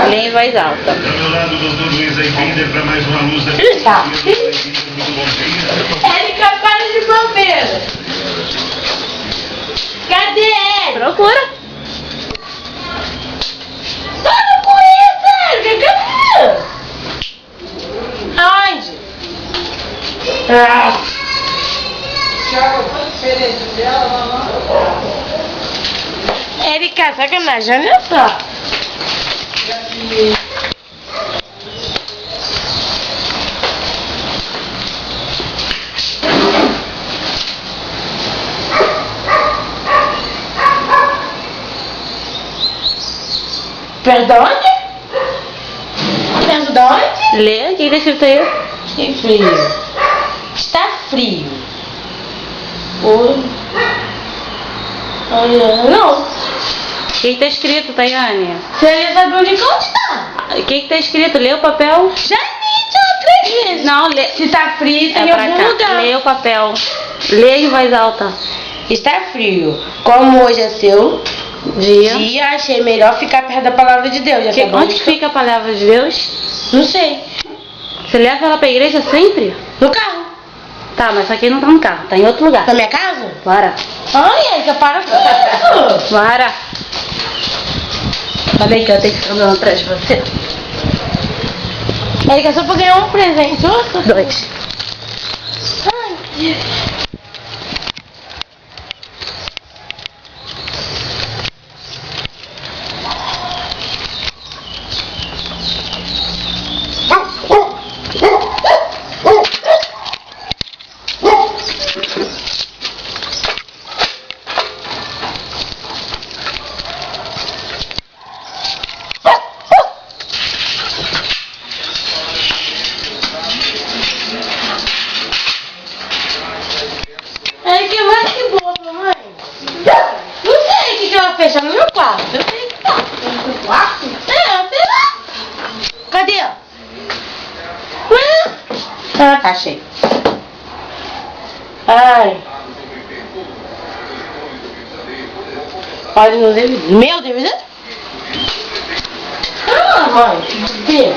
Leia em voz alta. Érica, para de bobeira. Cadê ele? Procura. Para com isso, Érica. Cadê? Onde? Érica, sacanagem, olha só. Perto de onde? Perto de onde? Lê, o que tá escrito aí? Que frio. Está frio. Oi. Olha, não. O que tá escrito, Tayane? Você ia saber onde está? O que tá escrito? Lê o papel. Já li já 3 vezes. Não, lê. Se está frio, tem É em pra algum cá. lugar. Lê o papel. Lê em voz alta. Está frio. Como hoje é seu Dia. dia, achei melhor ficar perto da palavra de Deus. Já acabou Onde de- que fica a palavra de Deus? Não sei. Você leva ela pra igreja sempre? No carro. Tá, mas isso aqui não tá no carro, tá em outro lugar. Na minha casa? Bora. Ai, Érica, para com isso. Bora. Falei que eu tenho que ficar andando atrás de você. Érica, só pra ganhar um presente. 2. Ai, Deus. Érica, mas que boa, mamãe. Não sei o que ela fez, tá no meu quarto. Eu sei que tá. No seu quarto? É, sei lá. Cadê? Ah, tá cheio. Ai. Olha no DVD. Meu DVD? Ah, mãe. Vê.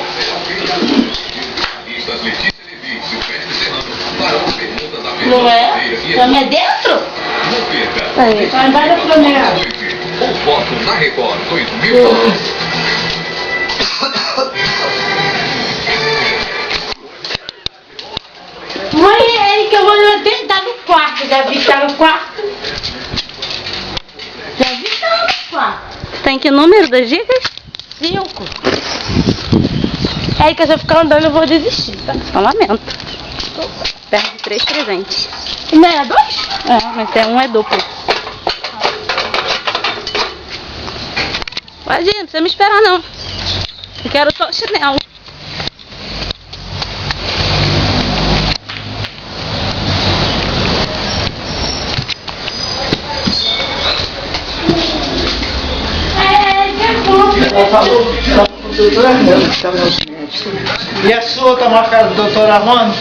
Não é? Também é dentro? Aí. Vai embaixo da Flamengo. O foco na Record 2009. Mãe, Érica, eu vou tentar no quarto. Já vi que tá no quarto. Já vi que tá no quarto. Tá em que número das dicas? 5. Érica, se eu ficar andando, eu vou desistir, tá? Só lamento. Perde 3 presentes. Não é 2? É, mas é um é duplo. Pode ir, não precisa me esperar não. Eu quero só o chinelo. E a sua tá marcada do doutor Armando?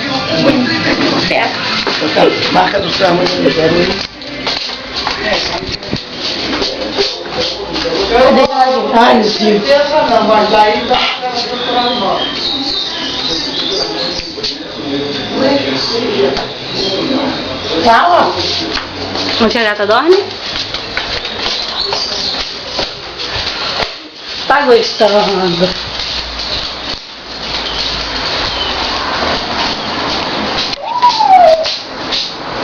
Certo. Marca do seu Armando. Ai, sim. Não, mas daí dá para o doutor Armando. Fala. Onde a gata dorme? Tá gostando.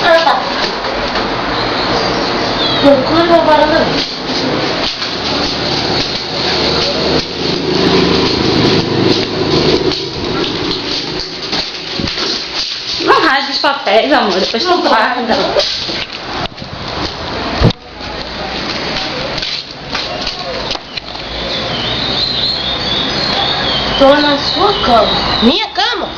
Ah, tá. Procura na varanda. Não rasgue os papéis, amor. Depois tu guarda. Tô na sua cama. Minha cama?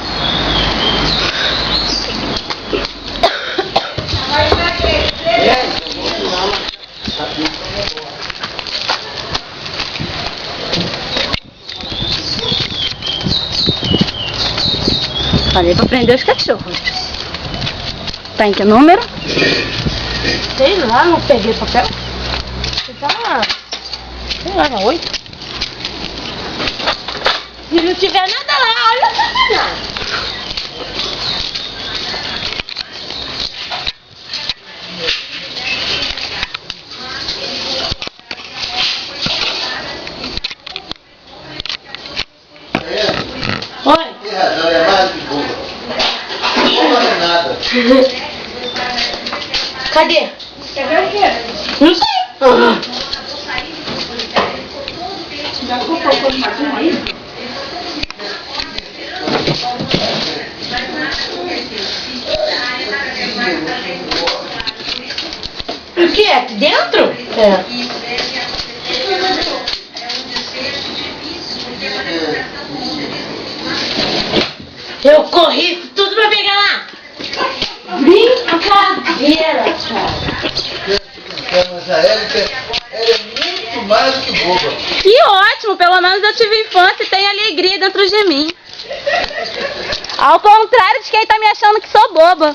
Falei pra prender os cachorros. Tá em que número? Sei lá, não peguei papel. Você tá... Sei lá, na 8. Se não tiver nada lá, olha o sacanagem. Oi? Tem razão, é mais que boba. Boba não é nada. Cadê? Quer ver o quê? Não sei. Já colocou o matinho aí? O que é? Aqui dentro? É. Eu corri tudo pra pegar lá. Brincadeira, cara. Mas a Érica, ela é muito mais que boba. Que ótimo, pelo menos eu tive infância e tenho alegria dentro de mim. Ao contrário de quem tá me achando que sou boba.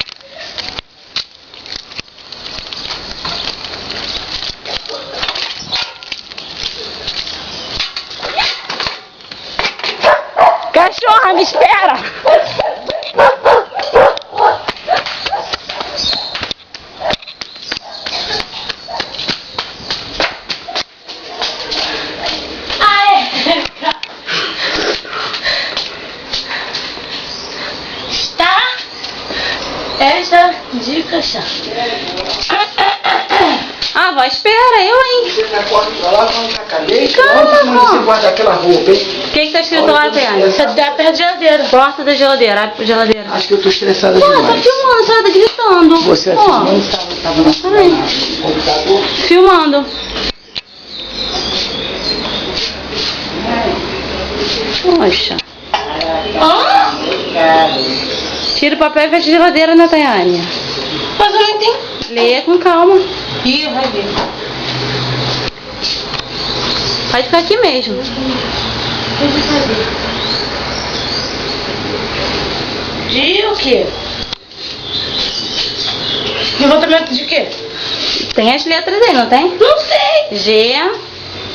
Cachorra, me espera! Está essa dica chata. Ah, vó, espera, eu, hein? Você já corre pra lá, vai pra cadeia. Calma, Onde vó. você guarda aquela roupa, hein? O que tá escrito lá, Tayane? Você dá perto da geladeira. Porta da geladeira, abre a geladeira. Acho que eu tô estressada Pô, tá demais. filmando, você tá gritando. Você Pô, assim tava no computador. filmando. Poxa. Tira o papel e fecha a geladeira, né, Tayane? Mas eu não entendi. Leia com calma. Ih, vai ver. Pode ficar aqui mesmo. De o quê? Levantamento de quê? Tem as letras aí, não tem? Não sei. G.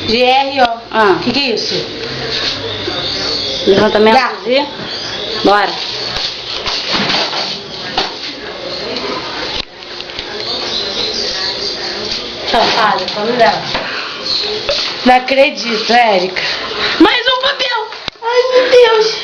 GRO. Ah. O que é isso? Levantamento Gato. de. Bora. Safada, vamos lá. Não acredito, Érica. Mais um papel. Ai, meu Deus.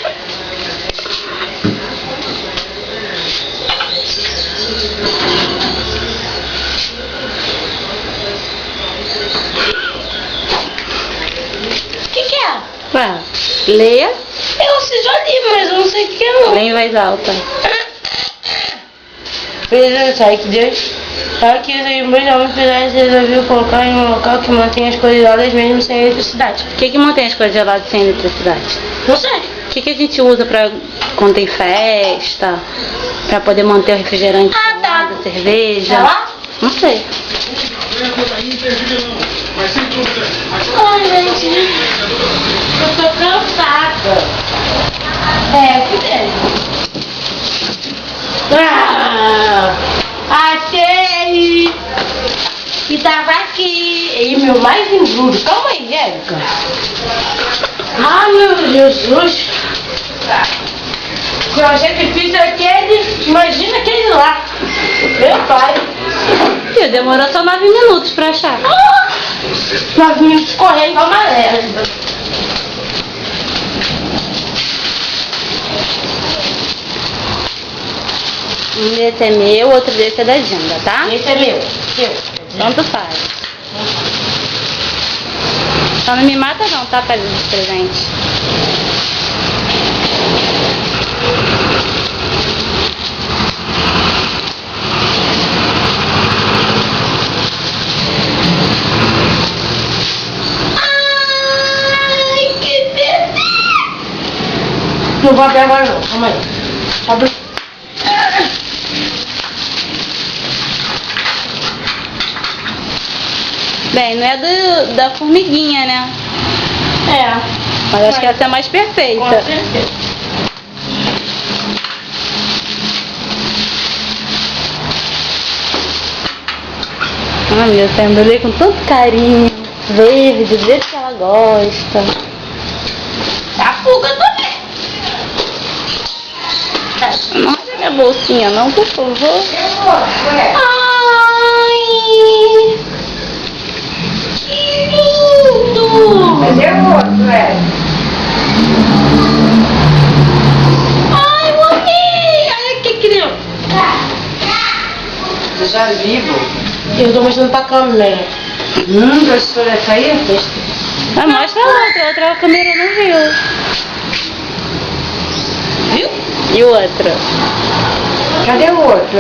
O que é? Ué, leia. Eu sei, já li, mas eu não sei o que é não. Leia em voz alta. Sabe que Deus, aqui os irmãos da humanidade resolveu colocar em um local que mantém as coisas geladas mesmo sem eletricidade. O que mantém as coisas geladas sem eletricidade? Não sei. O que a gente usa pra quando tem festa? Pra poder manter o refrigerante Ah, tá. gelado, a cerveja? Tá lá? Não sei. Ai, gente, eu tô cansada. É, que mesmo. Ah, achei! E tava aqui. E meu mais engrudo. Calma aí, Érica. Ah, meu Jesus. Eu achei que fiz aquele. Imagina aquele lá. Meu pai. Ih, demorou só 9 minutos pra achar. 9 minutos correndo igual uma lenda. Um desse é meu, outro desse é da Ginda, tá? Esse é meu. Seu. Tanto faz. Só não me mata não, tá? Fazendo esse presente. Ai, que delícia! Não vou abrir agora não, calma aí. Abre. Bem, não é da formiguinha, né? É. Mas acho que essa é a mais perfeita. Com certeza. Ai, meu Deus, eu embrulhei com tanto carinho. Verde, do jeito que ela gosta. A fuga também. bolsinha não, por favor? Ai! Que lindo! Cadê o outro, Ai, eu amei! Olha que criança! Você já vivo? Eu tô mostrando pra câmera. Gostou dessa aí? Ah, mostra a outra câmera não viu. Viu? E o outro? Cadê o outro,